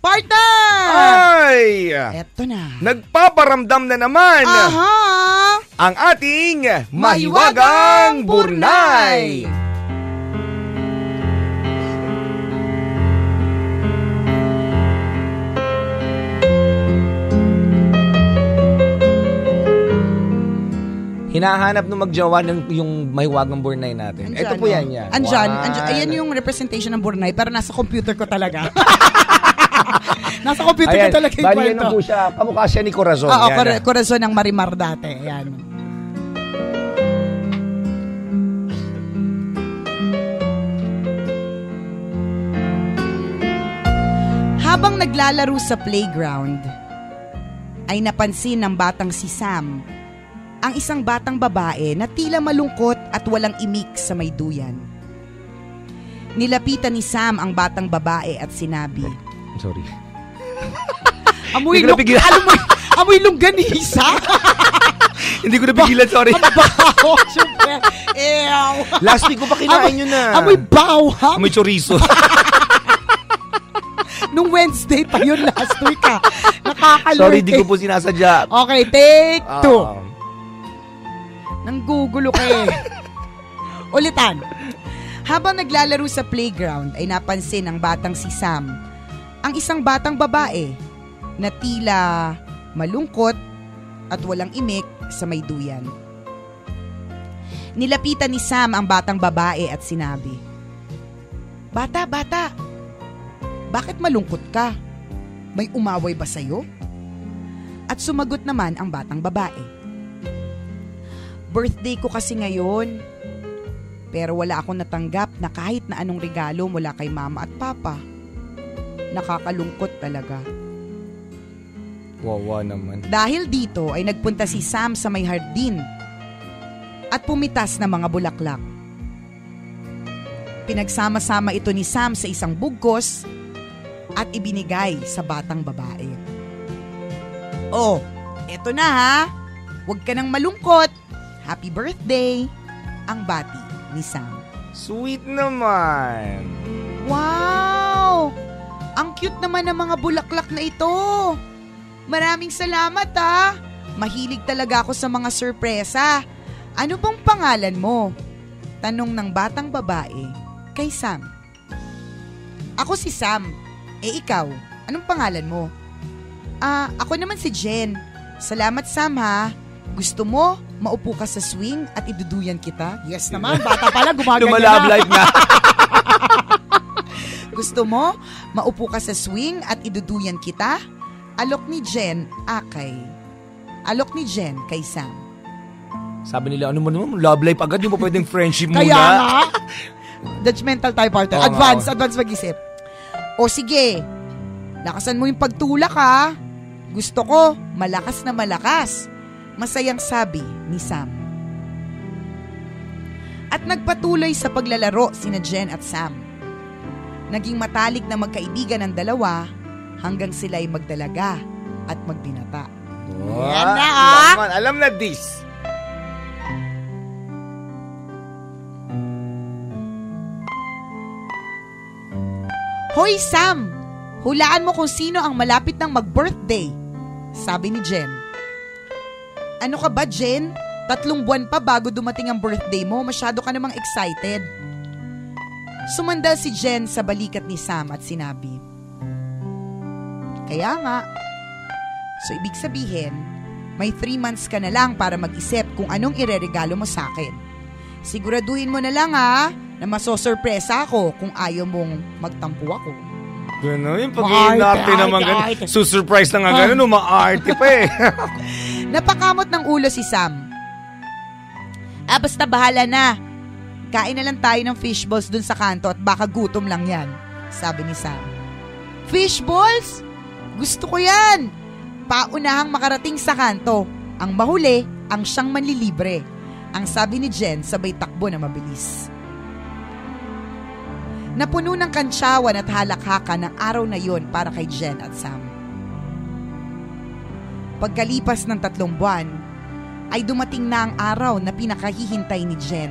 Partner! Ay! Eto na. Nagpaparamdam na naman ang ating Mahiwagang Burnay! Hinahanap nung magjawa yung Mahiwagang Burnay natin. Andyan, ito po yan yan. Andyan. Ayan yung representation ng Burnay, pero nasa computer ko talaga. Nasa computer ko talaga yung kwento. Bali yan po siya. Kamukha siya ni Corazon. Oo, Corazon ng Marimar dati. Ayan. Habang naglalaro sa playground, ay napansin ng batang si Sam ang isang batang babae na tila malungkot at walang imik sa may duyan. Nilapitan ni Sam ang batang babae at sinabi, Sorry. Amoy longganisa. Hindi ko napigilan, sorry. Ang baho, super. Ew. Last week ko pa kinain yun na. Amoy bawa. Amoy chorizo. Nung Wednesday pa yun last week Nakakalurk. Sorry, di ko po sinasadya. Okay, take 2. Nanggugulo ka Ulitan. Habang naglalaro sa playground ay napansin ng batang si Sam ang isang batang babae na tila malungkot at walang imik sa may duyan. Nilapitan ni Sam ang batang babae at sinabi, Bata, bakit malungkot ka? May umaway ba sa'yo? At sumagot naman ang batang babae, Birthday ko kasi ngayon, pero wala akong natanggap na kahit na anong regalo mula kay mama at papa. Nakakalungkot talaga. Wawa naman. Dahil dito ay nagpunta si Sam sa may hardin at pumitas ng mga bulaklak. Pinagsama-sama ito ni Sam sa isang bugkos at ibinigay sa batang babae. Oh, eto na ha. Huwag ka nang malungkot. Happy birthday, ang bati ni Sam. Sweet naman. Wow! Ang cute naman ng mga bulaklak na ito. Maraming salamat ha. Mahilig talaga ako sa mga sorpresa. Ano bang pangalan mo? Tanong ng batang babae kay Sam. Ako si Sam. Ikaw, anong pangalan mo? Ako naman si Jen. Salamat Sam ha. Gusto mo, maupo ka sa swing at iduduyan kita? Yes naman, bata pala, gumaganyan na. Lumalab life na. Gusto mo, maupo ka sa swing at iduduyan kita? Alok ni Jen kay Sam. Sabi nila, ano mo naman, love life agad, yung pa pwedeng friendship muna. Kaya nga, judgmental tayo partner. Advance mag-isip. O sige, lakasan mo yung pagtulak ha. Gusto ko, malakas na malakas. Masayang sabi ni Sam. At nagpatuloy sa paglalaro sina Jen at Sam. Naging matalik na magkaibigan ang dalawa hanggang sila'y magdalaga at magbinata. Yan na alam na this. Hoy Sam, hulaan mo kung sino ang malapit ng mag-birthday, sabi ni Jen. Ano ka ba, Jen? 3 buwan pa bago dumating ang birthday mo. Masyado ka namang excited. Sumandal si Jen sa balikat ni Sam at sinabi, Kaya nga. So, ibig sabihin, may 3 months ka na lang para mag-isip kung anong ireregalo mo sa akin. Siguraduhin mo na lang ha, na masosurpresa ako kung ayaw mong magtampo ako. Gano'n, yung pag-iinarte naman gano'n. Susurprise na nga gano'n, maarte pa eh. Napakamot ng ulo si Sam. Basta bahala na. Kain na lang tayo ng fishballs dun sa kanto at baka gutom lang yan, sabi ni Sam. Fishballs? Gusto ko yan. Paunahang makarating sa kanto. Ang mahuli, ang siyang manlilibre. Ang sabi ni Jen sabay takbo na mabilis. Napuno ng kantsawan at halakhakan ng araw na yon para kay Jen at Sam. Pagkalipas ng 3 buwan, ay dumating na ang araw na pinakahihintay ni Jen.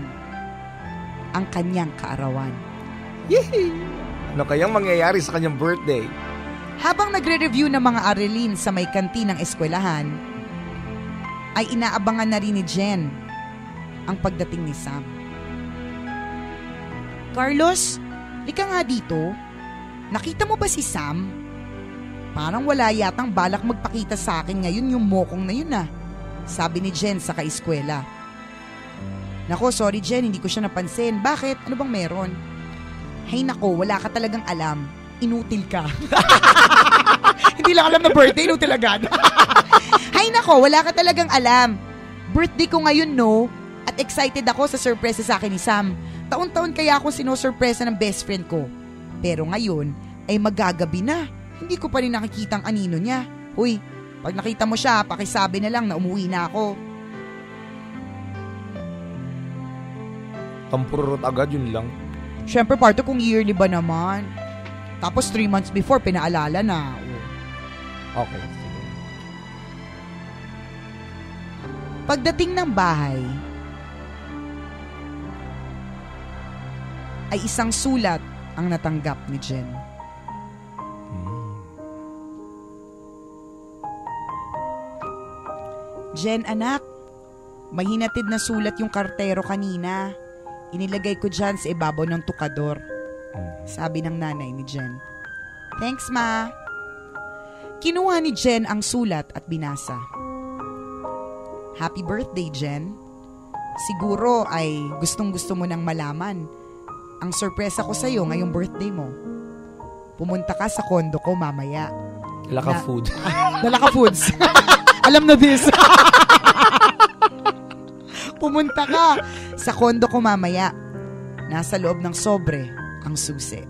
Ang kanyang kaarawan. Yehey! Ano kayang mangyayari sa kanyang birthday? Habang nagre-review ng mga aralin sa may kantin ng eskwelahan, ay inaabangan na rin ni Jen ang pagdating ni Sam. Carlos, lika nga dito. Nakita mo ba si Sam? Parang wala yatang balak magpakita sa akin ngayon yung mokong na yun sabi ni Jen sa kaeskwela. Nako, sorry Jen, hindi ko siya napansin. Bakit? Ano bang meron? Hay nako, wala ka talagang alam. Inutil ka. Hindi lang alam na birthday, inutil agad. Hay nako, wala ka talagang alam. Birthday ko ngayon, no? At excited ako sa surprise sa akin ni Sam. Taon-taon kaya akong sinosurpresa ng best friend ko. Pero ngayon ay magagabi na. Hindi ko pa rin nakikita ang anino niya. Uy, pag nakita mo siya, pakisabi na lang na umuwi na ako. Kampurot agad, yun lang. Siyempre, parte kung yearly ba naman. Tapos 3 months before, pinaalala na. Okay. Pagdating ng bahay, ay isang sulat ang natanggap ni Jen. Jen, anak, may hinatid na sulat yung kartero kanina. Inilagay ko dyan sa ibabaw ng tukador. Sabi ng nanay ni Jen. Thanks, ma. Kinuha ni Jen ang sulat at binasa. Happy birthday, Jen. Siguro ay gustong-gusto mo nang malaman ang sorpresa ko sa'yo ngayong birthday mo. Pumunta ka sa kondo ko mamaya. Dala ka food. Dala ka foods. Alam na this. Pumunta ka sa kondo ko mamaya. Nasa loob ng sobre ang susi.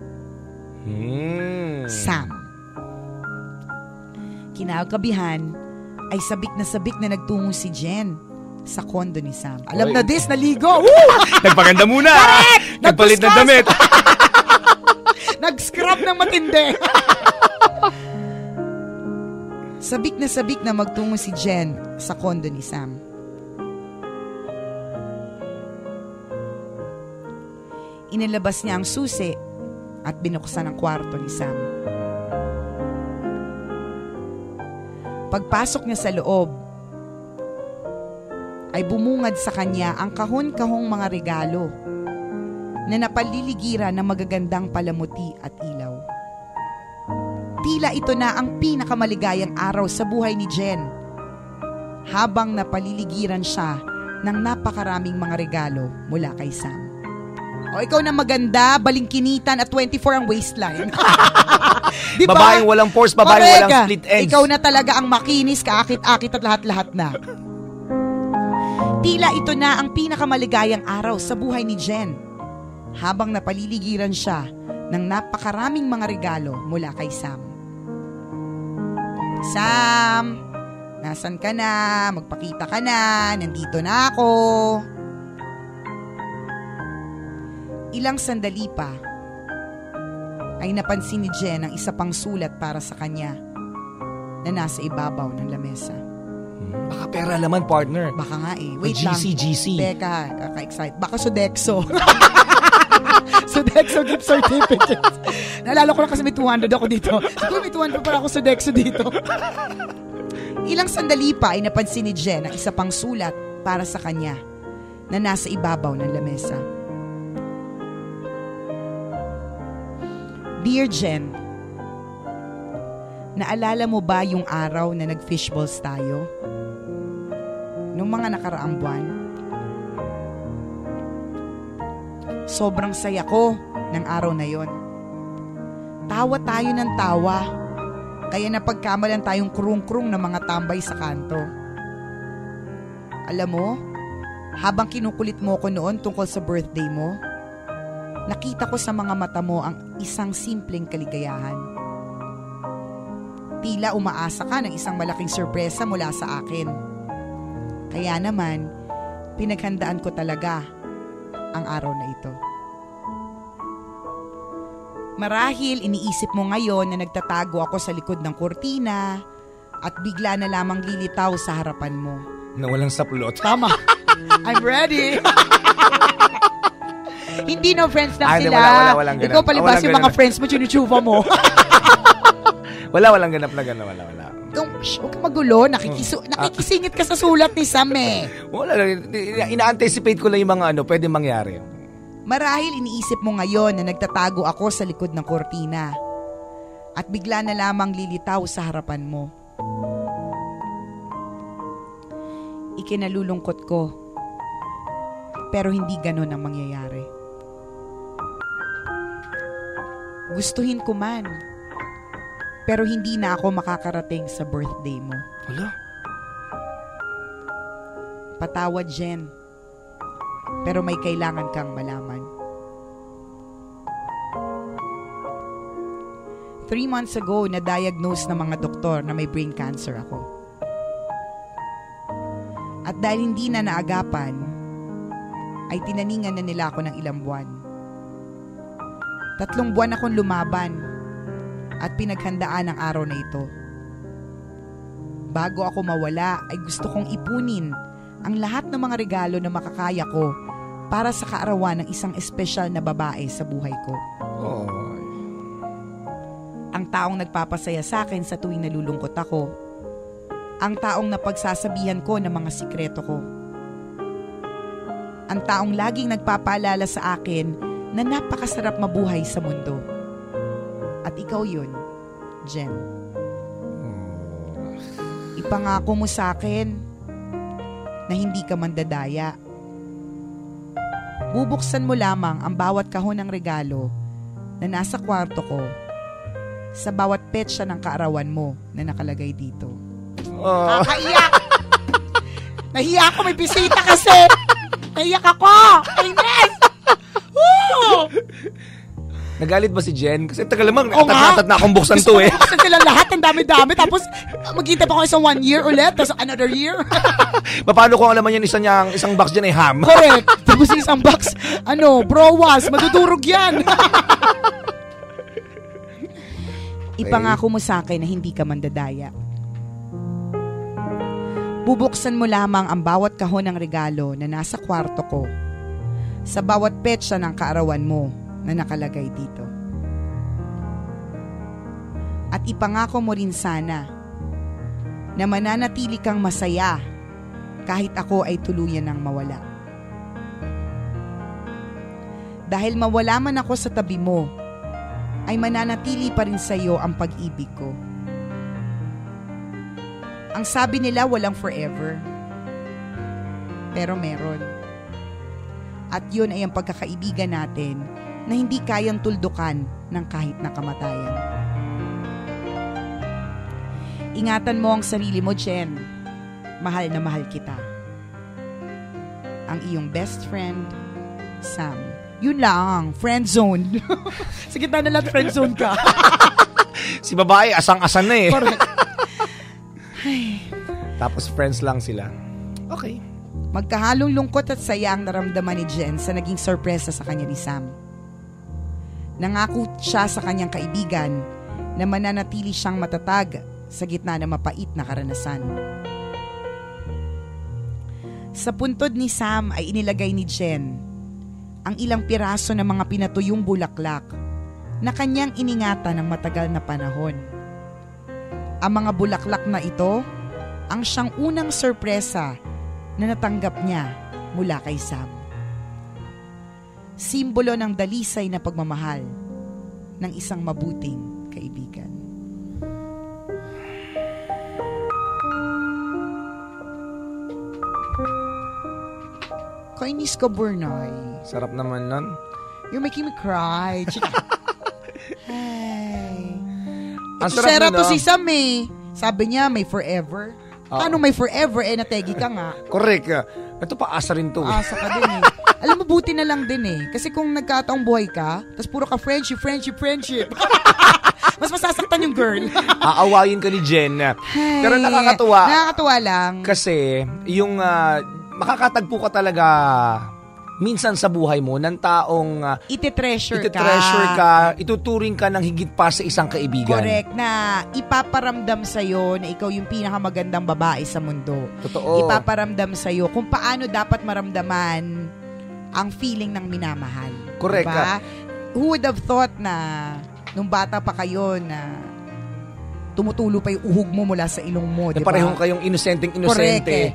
Sam. Kinagabihan ay sabik na nagtungo si Jen sa kondo ni Sam. Alam na this, naligo. Nagpaganda muna. Nagpalit ng damit. Nag-scrub ng matindi. Sabik na magtungo si Jen sa kondo ni Sam. Inilabas niya ang susi at binuksan ang kwarto ni Sam. Pagpasok niya sa loob, ay bumungad sa kanya ang kahon-kahong mga regalo na napaliligiran ng magagandang palamuti at ilaw. Tila ito na ang pinakamaligayang araw sa buhay ni Jen habang napaliligiran siya ng napakaraming mga regalo mula kay Sam. O ikaw na maganda, balingkinitan at 24 ang waistline. Diba? Babaeng walang force, babaeng walang split ends. Ikaw na talaga ang makinis, kaakit-akit at lahat-lahat na. Tila ito na ang pinakamaligayang araw sa buhay ni Jen habang napaliligiran siya ng napakaraming mga regalo mula kay Sam. Sam, nasan ka na? Magpakita ka na. Nandito na ako. Ilang sandali pa ay napansin ni Jen ang isa pang sulat para sa kanya na nasa ibabaw ng lamesa. Baka pera laman, partner. Baka nga eh. Wait lang. GC. Teka, kaka-excite. Baka Sodexo. Sodexo gift certificate. Naalala ko lang kasi may 200 ako dito. Siguro may 200 para ako Sodexo dito. Ilang sandali pa ay napansin ni Jen ang isa pang sulat para sa kanya na nasa ibabaw ng lamesa. Dear Jen, naalala mo ba yung araw na nag-fishballs tayo? Nung mga nakaraang buwan? Sobrang saya ko ng araw na yon. Tawa tayo ng tawa, kaya napagkamalan tayong krung-krung ng mga tambay sa kanto. Alam mo, habang kinukulit mo ko noon tungkol sa birthday mo, nakita ko sa mga mata mo ang isang simpleng kaligayahan. Tila umaasa ka ng isang malaking sorpresa mula sa akin. Kaya naman, pinaghandaan ko talaga ang araw na ito. Marahil iniisip mo ngayon na nagtatago ako sa likod ng kurtina at bigla na lamang lilitaw sa harapan mo. Na walang saplot. Tama. I'm ready. Hindi no friends lang sila. Walang ikaw palibas yung mga friends mo, chinuchuva mo. Walang ganap na gano'n. Wala. Huwag ka magulo. Nakikisingit ka sa sulat ni Sam eh. Wala. Ina-anticipate ko lang yung mga pwede mangyari. Marahil iniisip mo ngayon na nagtatago ako sa likod ng kortina at bigla na lamang lilitaw sa harapan mo. Ikinalulungkot ko, pero hindi ganon ang mangyayari. Gustuhin ko man, pero hindi na ako makakarating sa birthday mo. Wala. Patawad, Jen. Pero may kailangan kang malaman. 3 months ago, na-diagnose ng mga doktor na may brain cancer ako. At dahil hindi na naagapan, ay tinaningan na nila ako ng ilang buwan. 3 buwan akong lumaban at pinaghandaan ang araw na ito. Bago ako mawala, ay gusto kong ipunin ang lahat ng mga regalo na makakaya ko para sa kaarawan ng isang espesyal na babae sa buhay ko. Oh. Ang taong nagpapasaya sa akin sa tuwing nalulungkot ako. Ang taong napagsasabihan ko ng mga sikreto ko. Ang taong laging nagpapaalala sa akin na napakasarap mabuhay sa mundo. At ikaw yun, Jen. Ipangako mo sa akin na hindi ka mandadaya. Bubuksan mo lamang ang bawat kahon ng regalo na nasa kwarto ko sa bawat petsa ng kaarawan mo na nakalagay dito. Nakaiyak! Nahiya ako, may bisita kasi! Nahiyak ako! Ines! Nagalit ba si Jen? Kasi tagal naman, tatat na akong buksan to eh. Buksan sila lahat, ang dami-dami. Tapos maghintay pa ako isang 1 year ulit, tapos another year. Paano kung alam yan isang box dyan ay ham? Correct. Tapos isang box, browas, madudurog yan. Ipangako mo sa akin na hindi ka mandadaya. Bubuksan mo lamang ang bawat kahon ng regalo na nasa kwarto ko sa bawat petsa ng kaarawan mo na nakalagay dito. At ipangako mo rin sana na mananatili kang masaya kahit ako ay tuluyan ng mawala. Dahil mawala man ako sa tabi mo, ay mananatili pa rin sa iyo ang pag-ibig ko. Ang sabi nila walang forever, pero meron. At yun ay ang pagkakaibigan natin na hindi kayang tuldukan ng kahit na kamatayan. Ingatan mo ang sarili mo, Jen. Mahal na mahal kita. Ang iyong best friend, Sam. Yun lang, friend zone. Sa gitna na lang friend zone ka. Si babae, asang-asan na eh. Ay. Tapos friends lang sila. Okay. Magkahalong lungkot at saya ang naramdaman ni Jen sa naging sorpresa sa kanya ni Sam. Nangako siya sa kanyang kaibigan na mananatili siyang matatag sa gitna ng mapait na karanasan. Sa puntod ni Sam ay inilagay ni Jen ang ilang piraso ng mga pinatuyong bulaklak na kanyang iningatan ng matagal na panahon. Ang mga bulaklak na ito ang siyang unang sorpresa na natanggap niya mula kay Sam. Simbolo ng dalisay na pagmamahal ng isang mabuting kaibigan. Kainis ka, Burnay. Sarap naman nun. You're making me cry. Hey. Ang sarap Sera nun, to si Sam eh. Sabi niya may forever. Paano may forever? Nategi ka nga. Correct. Ito pa asa rin to. Asa ka din eh. Alam mo, buti na lang din eh. Kasi kung nagkataong buhay ka, tapos puro ka friendship. Mas masasaktan yung girl. Aawayin ka ni Jen. Hey, pero nakakatuwa. Nakakatuwa lang. Kasi yung makakatagpo ka talaga minsan sa buhay mo ng taong Ite-treasure ka, ituturing ka ng higit pa sa isang kaibigan. Correct, na ipaparamdam sa'yo na ikaw yung pinakamagandang babae sa mundo. Totoo. Ipaparamdam sa'yo kung paano dapat maramdaman ang feeling ng minamahal. Correct. Diba? Who would have thought na nung bata pa kayo na tumutulo pa yung uhog mo mula sa ilong mo, di ba? Parehong kayong inosenteng Correct, eh.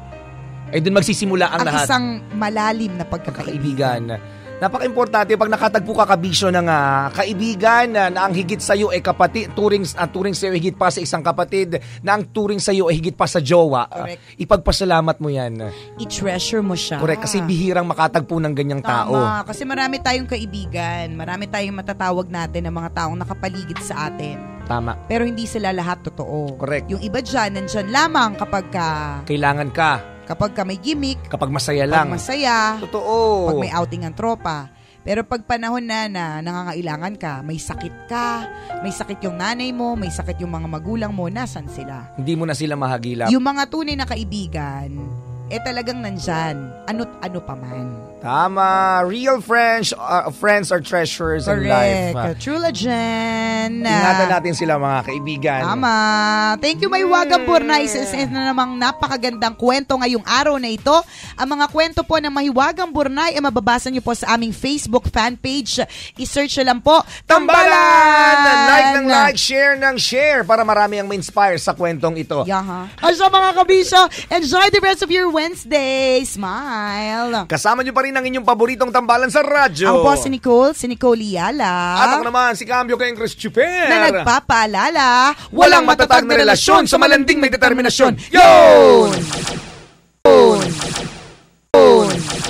Ay doon magsisimula ang lahat. Isang malalim na pagkakaibigan. Napaka-importante pag nakatagpo ka kabisyo ng kaibigan na ang higit sa iyo ay kapatid, turing sa iyo higit pa sa isang kapatid, na ang turing sa iyo ay higit pa sa jowa. Ipagpasalamat mo yan. I-treasure mo siya. Correct, kasi bihirang makatagpo ng ganyang tao. Tama, kasi marami tayong kaibigan, marami tayong matatawag natin ng mga taong nakapaligid sa atin. Tama. Pero hindi sila lahat totoo. Correct. Yung iba dyan, nandyan lamang kapag kailangan ka. Kapag ka may gimmick. Kapag masaya lang. Kapag masaya. Totoo. Pag may outing ang tropa. Pero pag panahon na nangangailangan ka, may sakit ka, may sakit yung nanay mo, may sakit yung mga magulang mo, nasan sila? Hindi mo na sila mahagilap. Yung mga tunay na kaibigan, talagang nandyan. Ano't ano pa man. Tama. Real friends are treasures in life. Correct. True legend. Ingatan natin sila, mga kaibigan. Tama. Thank you, may Wagang Burnay. Isa na namang napakagandang kwento ngayong araw na ito. Ang mga kwento po ng Mahiwagang Burnay ay mababasa niyo po sa aming Facebook fan page. I-search lang po, Tambalan! Like, share ng share para marami ang ma-inspire sa kwentong ito. Yaha. Asa mga kabisyo, enjoy the rest of your Wednesday. Smile. Kasama niyo pa rin ang inyong paboritong tambalan sa radyo. Ang boss si Nicole Yala. At ako naman, si Cambio Keng Chris Chuper. Na nagpapaalala, walang matatag na relasyon sa malanding may determinasyon. Yun!